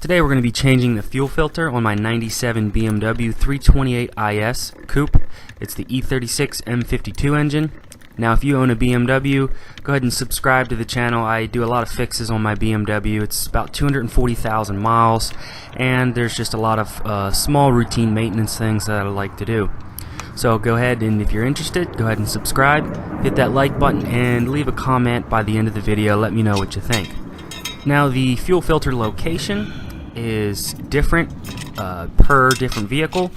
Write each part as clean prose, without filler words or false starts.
Today we're going to be changing the fuel filter on my 97 BMW 328 IS Coupe. It's the E36 M52 engine. Now if you own a BMW, go ahead and subscribe to the channel. I do a lot of fixes on my BMW. It's about 240,000 miles and there's just a lot of small routine maintenance things that I like to do. So go ahead and if you're interested, go ahead and subscribe, hit that like button and leave a comment by the end of the video. Let me know what you think. Now the fuel filter location is different per different vehicle.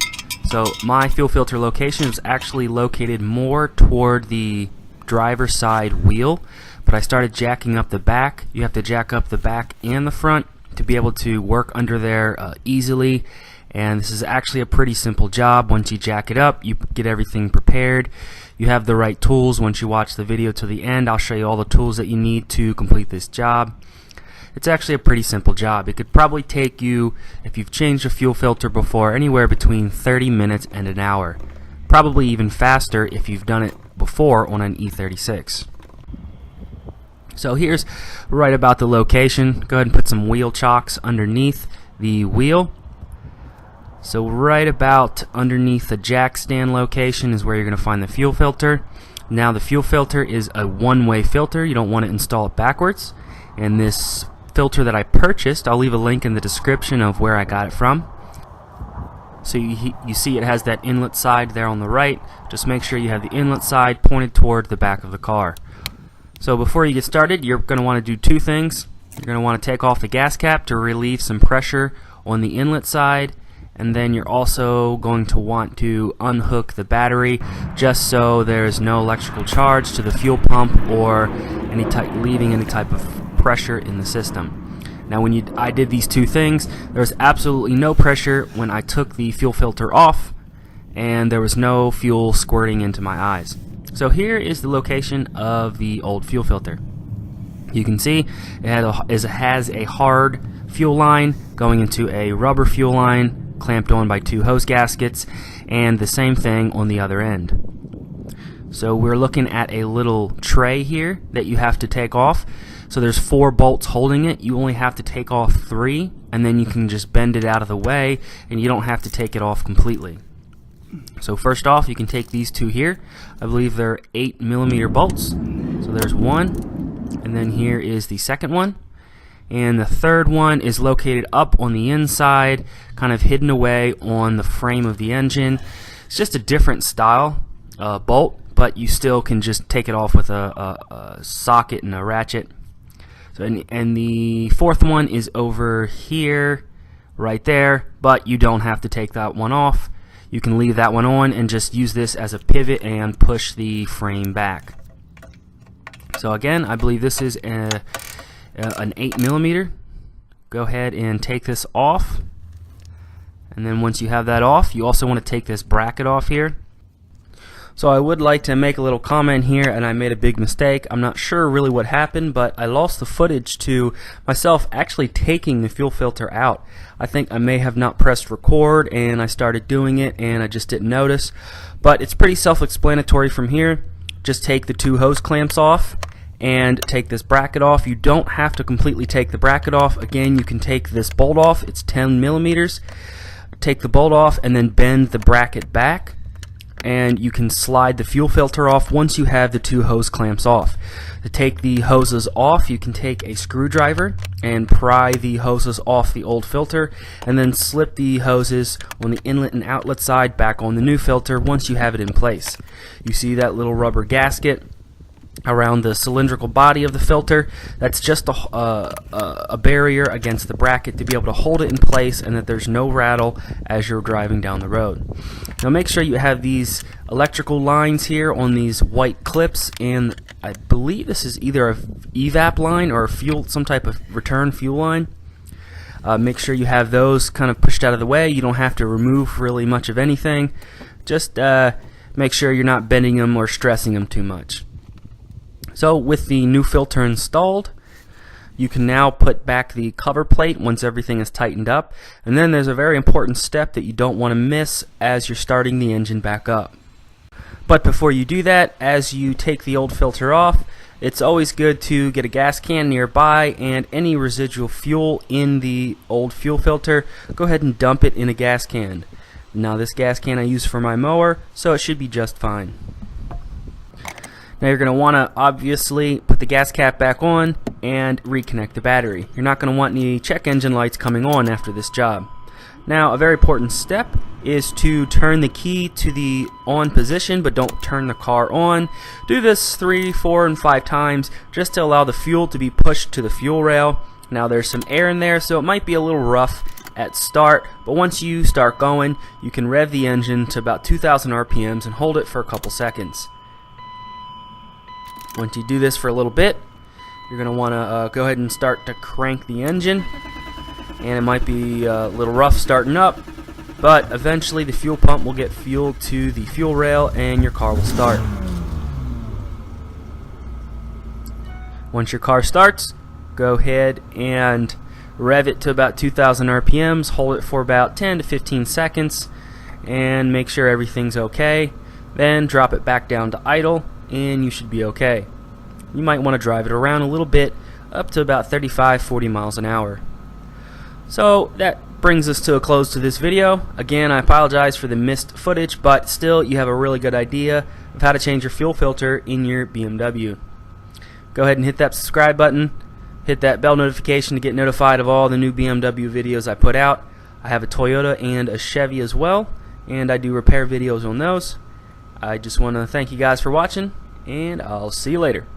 So my fuel filter location is actually located more toward the driver's side wheel, but I started jacking up the back. You have to jack up the back and the front to be able to work under there easily, and this is actually a pretty simple job. Once you jack it up, you get everything prepared, you have the right tools. Once you watch the video to the end, I'll show you all the tools that you need to complete this job. It's actually a pretty simple job. It could probably take you, if you've changed a fuel filter before, anywhere between 30 minutes and an hour. Probably even faster if you've done it before on an E36. So here's right about the location. Go ahead and put some wheel chocks underneath the wheel. So right about underneath the jack stand location is where you're going to find the fuel filter. Now the fuel filter is a one-way filter. You don't want to install it backwards. And this filter that I purchased, I'll leave a link in the description of where I got it from. So you see it has that inlet side there on the right. Just make sure you have the inlet side pointed toward the back of the car. So before you get started, you're going to want to do two things. You're going to want to take off the gas cap to relieve some pressure on the inlet side, and then you're also going to want to unhook the battery just so there's no electrical charge to the fuel pump or leaving any type of pressure in the system. Now when I did these two things, there was absolutely no pressure when I took the fuel filter off, and there was no fuel squirting into my eyes. So here is the location of the old fuel filter. You can see it has a hard fuel line going into a rubber fuel line clamped on by two hose gaskets, and the same thing on the other end. So we're looking at a little tray here that you have to take off. So there's 4 bolts holding it. You only have to take off 3, and then you can just bend it out of the way and you don't have to take it off completely. So first off, you can take these 2 here. I believe they're 8mm bolts. So there's one, and then here is the second one. And the third one is located up on the inside, kind of hidden away on the frame of the engine. It's just a different style bolt, but you still can just take it off with a socket and a ratchet. So and the fourth one is over here, right there, but you don't have to take that one off. You can leave that one on and just use this as a pivot and push the frame back. So again, I believe this is an 8mm. Go ahead and take this off, and then once you have that off, you also want to take this bracket off here. So I would like to make a little comment here, and I made a big mistake. I'm not sure really what happened, but I lost the footage to myself actually taking the fuel filter out. I think I may have not pressed record and I started doing it and I just didn't notice. But it's pretty self-explanatory from here. Just take the 2 hose clamps off and take this bracket off. You don't have to completely take the bracket off. Again, you can take this bolt off. It's 10mm. Take the bolt off and then bend the bracket back, and you can slide the fuel filter off once you have the 2 hose clamps off. To take the hoses off, you can take a screwdriver and pry the hoses off the old filter, and then slip the hoses on the inlet and outlet side back on the new filter once you have it in place. You see that little rubber gasket around the cylindrical body of the filter? That's just a barrier against the bracket to be able to hold it in place and that there's no rattle as you're driving down the road. Now make sure you have these electrical lines here on these white clips, and I believe this is either a evap line or some type of return fuel line. Make sure you have those kind of pushed out of the way. You don't have to remove really much of anything. Just make sure you're not bending them or stressing them too much. So with the new filter installed, you can now put back the cover plate once everything is tightened up, and then there's a very important step that you don't want to miss as you're starting the engine back up. But before you do that, as you take the old filter off, it's always good to get a gas can nearby, and any residual fuel in the old fuel filter, go ahead and dump it in a gas can. Now this gas can I use for my mower, so it should be just fine. Now you're going to want to obviously put the gas cap back on and reconnect the battery. You're not going to want any check engine lights coming on after this job. Now a very important step is to turn the key to the on position, but don't turn the car on. Do this 3, 4, and 5 times just to allow the fuel to be pushed to the fuel rail. Now there's some air in there, so it might be a little rough at start, but once you start going, you can rev the engine to about 2,000 RPMs and hold it for a couple seconds. Once you do this for a little bit, you're going to want to go ahead and start to crank the engine, and it might be a little rough starting up, but eventually the fuel pump will get fuel to the fuel rail and your car will start. Once your car starts, go ahead and rev it to about 2,000 RPMs, hold it for about 10 to 15 seconds, and make sure everything's okay. Then drop it back down to idle, and you should be okay. You might want to drive it around a little bit, up to about 35-40 miles an hour. So that brings us to a close to this video. Again, I apologize for the missed footage, but still you have a really good idea of how to change your fuel filter in your BMW. Go ahead and hit that subscribe button. Hit that bell notification to get notified of all the new BMW videos I put out. I have a Toyota and a Chevy as well, and I do repair videos on those. I just want to thank you guys for watching, and I'll see you later.